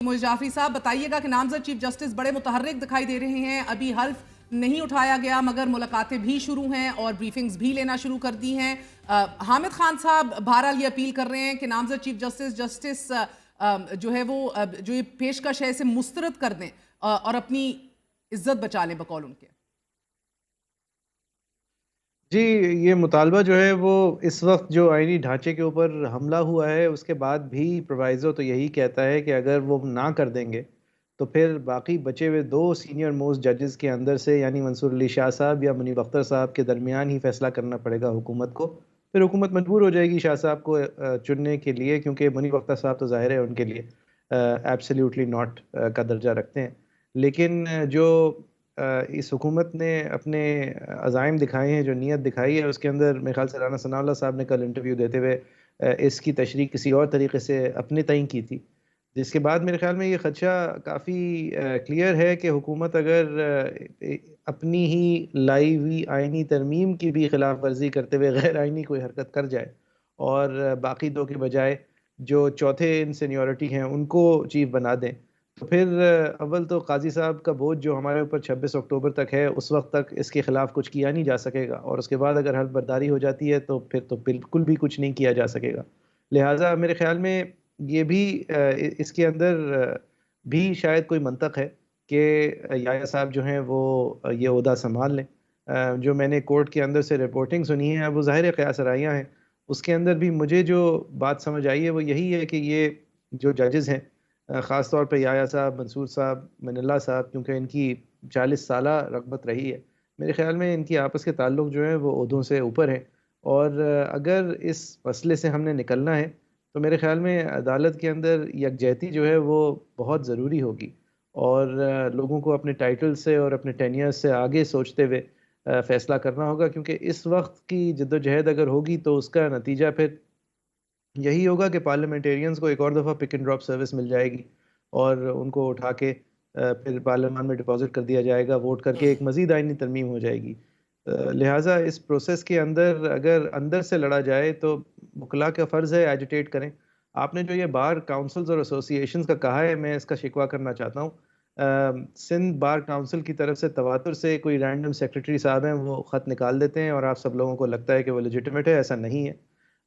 मोइज़ जाफ़री साहब बताइएगा कि नामज़द चीफ जस्टिस बड़े मुतहर्रिक दिखाई दे रहे हैं। अभी हल्फ नहीं उठाया गया मगर मुलाकातें भी शुरू हैं और ब्रीफिंग्स भी लेना शुरू कर दी हैं। हामिद खान साहब बहरहाल ये अपील कर रहे हैं कि नामज़द चीफ जस्टिस जो है वो जो ये पेशकश है इसे मुस्तरद कर दें और अपनी इज्जत बचा लें बकौल उनके। जी, ये मुतालबा जो है वो इस वक़्त जो आईनी ढांचे के ऊपर हमला हुआ है उसके बाद भी प्रोविज़ो तो यही कहता है कि अगर वो ना कर देंगे, तो फिर बाकी बचे हुए 2 सीनियर मोस्ट जजेस के अंदर से यानी मंसूर अली शाह साहब या मुनीब अख्तर साहब के दरमियान ही फ़ैसला करना पड़ेगा हुकूमत को। फिर हुकूमत मजबूर हो जाएगी शाह साहब को चुनने के लिए क्योंकि मुनीब अख्तर साहब तो ज़ाहिर है उनके लिए एब्सोल्यूटली नॉट का दर्जा रखते हैं। लेकिन जो इस हुकूमत ने अपने अज़ाइम दिखाए हैं, जो नीयत दिखाई है, उसके अंदर मेरे ख़्याल से राना सनाउल्लाह साहब ने कल इंटरव्यू देते हुए इसकी तशरीह किसी और तरीके से अपने तय की थी। जिसके बाद मेरे ख़्याल में ये ख़दशा काफ़ी क्लियर है कि हुकूमत अगर अपनी ही लाई हुई आइनी तरमीम की भी खिलाफ वर्जी करते हुए गैर आइनी कोई हरकत कर जाए और बाकी 2 के बजाय जो चौथे इन सीनियरिटी हैं, उनको चीफ़ बना दें, तो फिर अव्वल तो काज़ी साहब का बोझ जो हमारे ऊपर 26 अक्टूबर तक है, उस वक़्त तक इसके खिलाफ कुछ किया नहीं जा सकेगा और उसके बाद अगर हल्फ बर्दारी हो जाती है, तो फिर तो बिल्कुल भी कुछ नहीं किया जा सकेगा। लिहाज़ा मेरे ख़्याल में ये भी इसके अंदर भी शायद कोई मंतक है कि याह्या साहब जो हैं वो ये ओहदा सँभाल लें। जो मैंने कोर्ट के अंदर से रिपोर्टिंग सुनी है, वो ज़ाहिर है क़यास-आराइयाँ हैं। उसके अंदर भी मुझे जो बात समझ आई है, वो यही है कि ये जो जजेस हैं ख़ास तौर पे याह्या साहब, मंसूर साहब, मनिल्ला साहब क्योंकि इनकी 40 साला रग़बत रही है। मेरे ख़्याल में इनकी आपस के ताल्लुक जो हैं वो ओहदों से ऊपर हैं और अगर इस मसले से हमने निकलना है, तो मेरे ख़्याल में अदालत के अंदर यकजहती जो है वो बहुत ज़रूरी होगी और लोगों को अपने टाइटल से और अपने टेन्योर से आगे सोचते हुए फ़ैसला करना होगा क्योंकि इस वक़्त की जद्दोजहद अगर होगी तो उसका नतीजा फिर यही होगा कि पार्लियामेंटेरियंस को एक और दफ़ा पिक एंड ड्रॉप सर्विस मिल जाएगी और उनको उठा के फिर पार्लियामान में डिपॉज़िट कर दिया जाएगा, वोट करके एक मज़ीद आइनी तरमीम हो जाएगी। लिहाज़ा इस प्रोसेस के अंदर अगर अंदर से लड़ा जाए तो वकला का फ़र्ज़ है एजिटेट करें। आपने जो ये बार काउंसिल्स और एसोसिएशंस का कहा है, मैं इसका शिकवा करना चाहता हूँ। सिंध बार काउंसिल की तरफ से तवातुर से कोई रैंडम सेक्रेटरी साहब हैं, वो ख़त निकाल देते हैं और आप सब लोगों को लगता है कि वो लेजिटिमेट है, ऐसा नहीं है।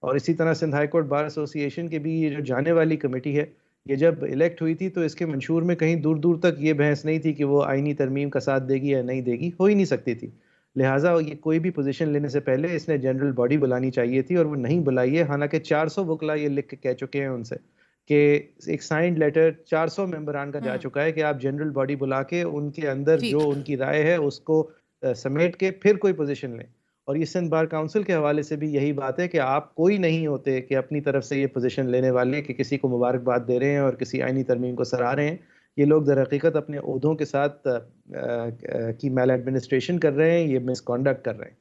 और इसी तरह Sindh high court bar association की भी ये जो जाने वाली कमेटी है, ये जब इलेक्ट हुई थी तो इसके मंशूर में कहीं दूर-दूर तक ये बहस नहीं थी कि वो आईनी तरमीम का साथ देगी या नहीं देगी, हो ही नहीं सकती थी। लिहाज़ा ये कोई भी पोज़ीशन लेने से पहले इसने जनरल बॉडी बुलानी चाहिए थी और वो नहीं बुलाई है, हालाँकि 400 वकला ये लिख के कह चुके हैं उनसे कि एक साइंड लेटर 400 मेंबरान का जा हुँ, चुका है कि आप जनरल बॉडी बुला के उनके अंदर ठीक। जो उनकी राय है उसको समेट के फिर कोई पोज़ीशन लें। और ये सिंध बार काउंसिल के हवाले से भी यही बात है कि आप कोई नहीं होते कि अपनी तरफ से ये पोज़ीशन लेने वाले कि किसी को मुबारकबाद दे रहे हैं और किसी आईनी तरमीम को सराह रहे हैं। ये लोग दरहकीकत अपने ओहदों के साथ की मैल एडमिनिस्ट्रेशन कर रहे हैं, ये मिसकॉन्डक्ट कर रहे हैं।